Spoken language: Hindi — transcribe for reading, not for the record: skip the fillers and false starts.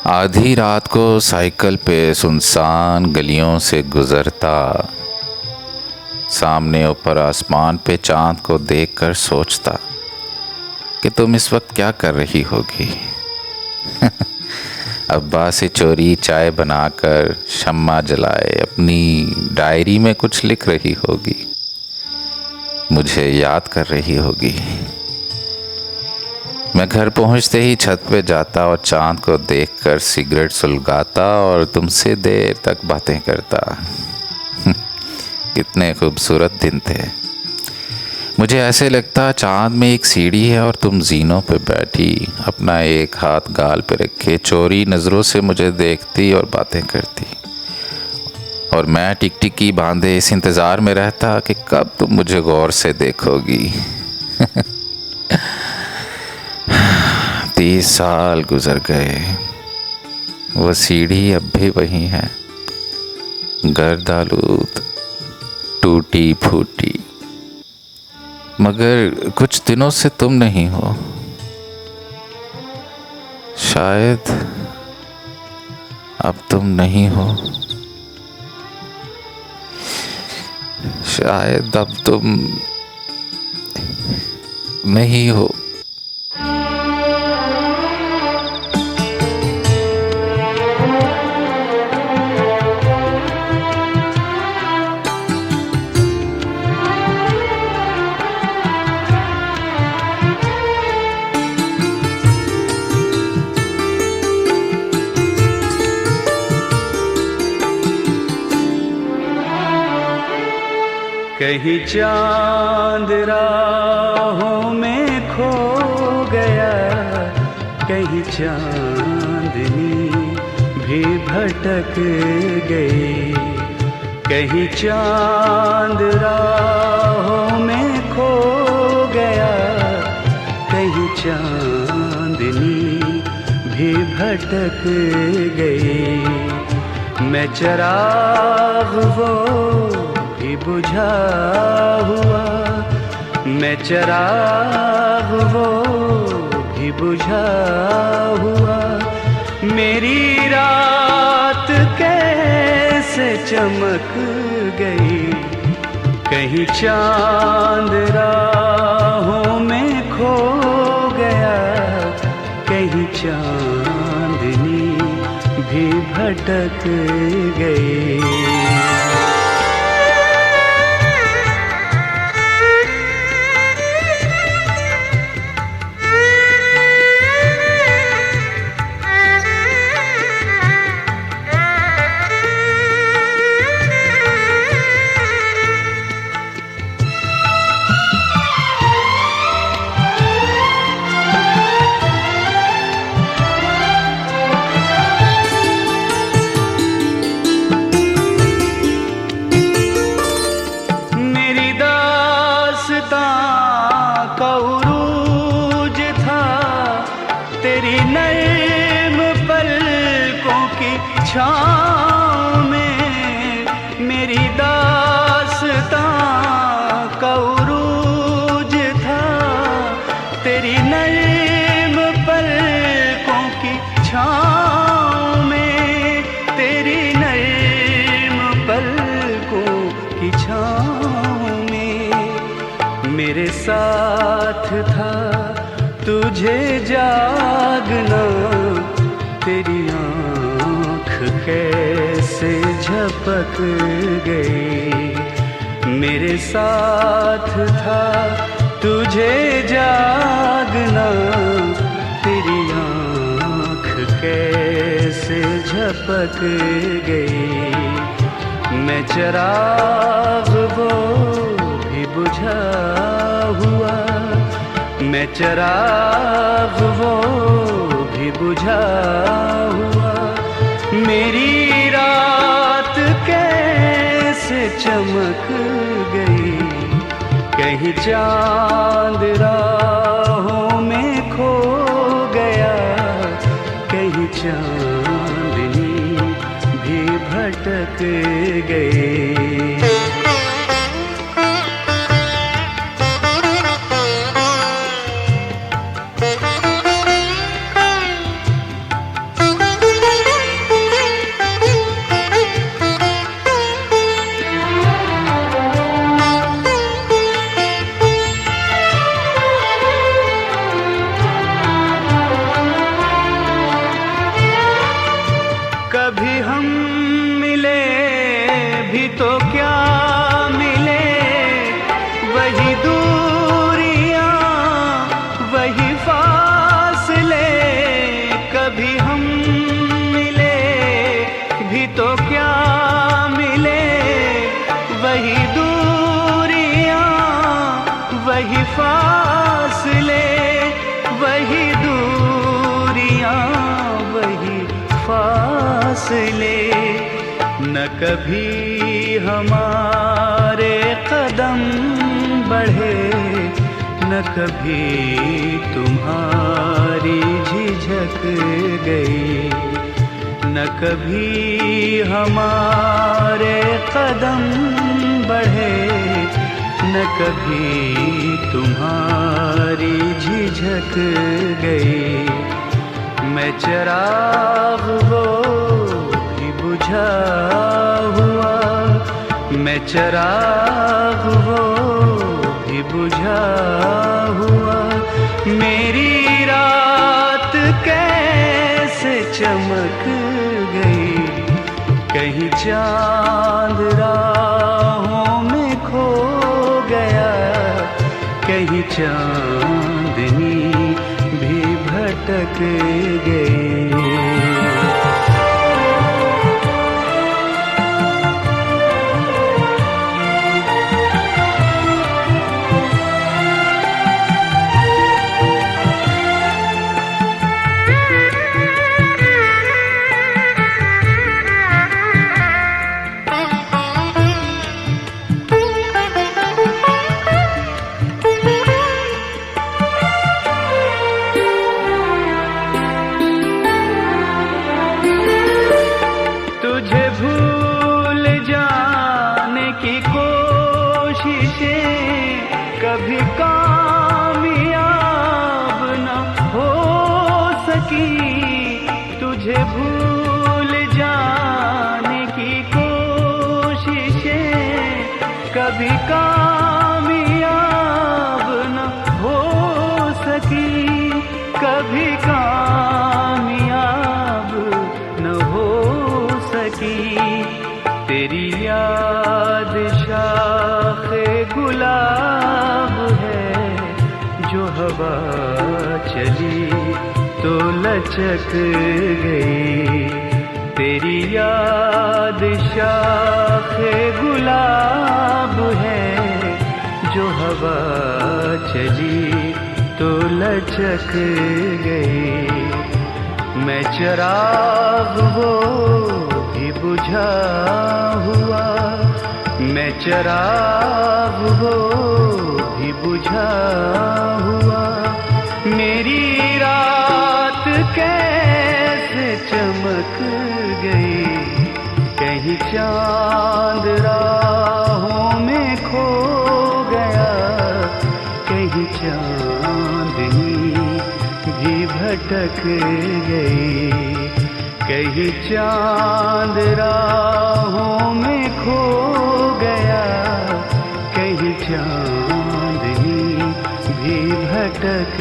आधी रात को साइकिल पे सुनसान गलियों से गुजरता, सामने ऊपर आसमान पे चांद को देखकर सोचता कि तुम इस वक्त क्या कर रही होगी। अब्बा से चोरी चाय बनाकर शम्मा जलाए अपनी डायरी में कुछ लिख रही होगी, मुझे याद कर रही होगी। मैं घर पहुंचते ही छत पे जाता और चांद को देखकर सिगरेट सुलगाता और तुमसे देर तक बातें करता। कितने खूबसूरत दिन थे। मुझे ऐसे लगता चांद में एक सीढ़ी है और तुम जीनों पे बैठी, अपना एक हाथ गाल पे रखे चोरी नज़रों से मुझे देखती और बातें करती, और मैं टिकटिकी बांधे इस इंतज़ार में रहता कि कब तुम मुझे गौर से देखोगी। 30 साल गुजर गए, वो सीढ़ी अब भी वही है, गर्दालूद, टूटी फूटी, मगर कुछ दिनों से तुम नहीं हो। शायद अब तुम नहीं हो, शायद अब तुम नहीं हो। कहीं चांद राहों में खो गया, कहीं चांदनी भी भटक गई। कहीं चांद राहों में खो गया, कहीं चांदनी भी भटक गई। मैं चिराग वो भी बुझा हुआ, मैं चिराग वो भी बुझा हुआ। मेरी रात कैसे चमक गई, कहीं चांद राहों में खो गया, कहीं चांदनी भी भटक गई। का उरूज था तेरी नैम पलकों की छाँव में। मेरी दास्तां का उरूज था तेरी नैम पलकों की छाँव में, तेरी नैम पलकों की छाँव में। मेरे साथ था तुझे जागना, तेरी आँख कैसे झपक गई। मेरे साथ था तुझे जागना, तेरी आँख कैसे झपक गई। मैं चिराग वो भी बुझा हुआ, मैं चिराग वो भी बुझा हुआ। मेरी रात कैसे चमक गई, कहीं चांद राहों में खो गया, कहीं चांदनी भी भटक गई। कभी हम मिले भी तो क्या मिले, वही दूरियां वही फासले, वही दूरियां वही फासले। न कभी हमारे कदम बढ़े, न कभी तुम्हारी झिझक गई, न कभी हमारे कदम बढ़े, न कभी तुम्हारी झिझक गई। मैं चिराग वो भी बुझा हुआ, मैं चिराग वो भी बुझा हुआ, मेरी रात कैसे चमक गई। कहीं चांद राहों में खो गया, कहीं चांदनी भी भटक गई। तुझे भूल जाने की कोशिशें कभी कामयाब न हो सकी, तुझे भूल जाने की कोशिशें कभी कामयाब न हो सकी, कभी कामयाब न हो सकी। तेरी याद शाखे गुलाब है, जो हवा चली तो लचक गई। तेरी याद शाखे गुलाब है, जो हवा चली तो लचक गई। मैं चिराग वो भी बुझा हुआ, मैं चिराग वो भी बुझा हुआ, मेरी रात कैसे चमक गई। कहीं चांद राहों में खो गया, कहीं चांदनी भी भटक गई, कहीं चांद राहों में खो गया, कहीं चांदनी भी भटक